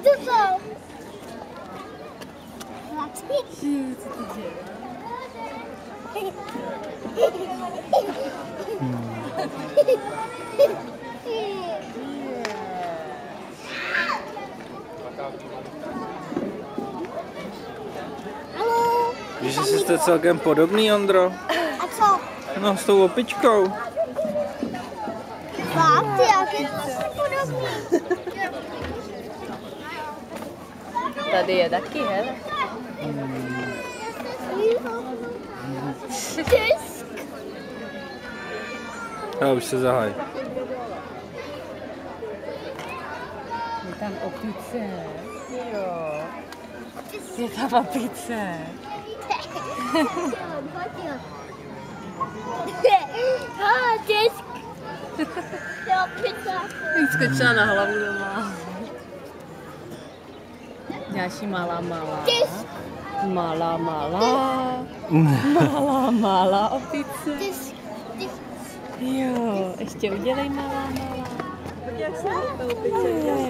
to jsou? Co to děje? Víš, že jste celkem podobný, Ondro? A co? No, s tou opičkou. Fakt, jak je to podobný? Tady je taky, hele. Tisk. A už se zahaj. Je tam opice. Jo. Je tam opice. Tisk. Opice. Skočila na hlavu doma. Další malá. Tisk. Malá opice. Tisk. Jo, ještě udělej malá. Jak se ta opice udělá?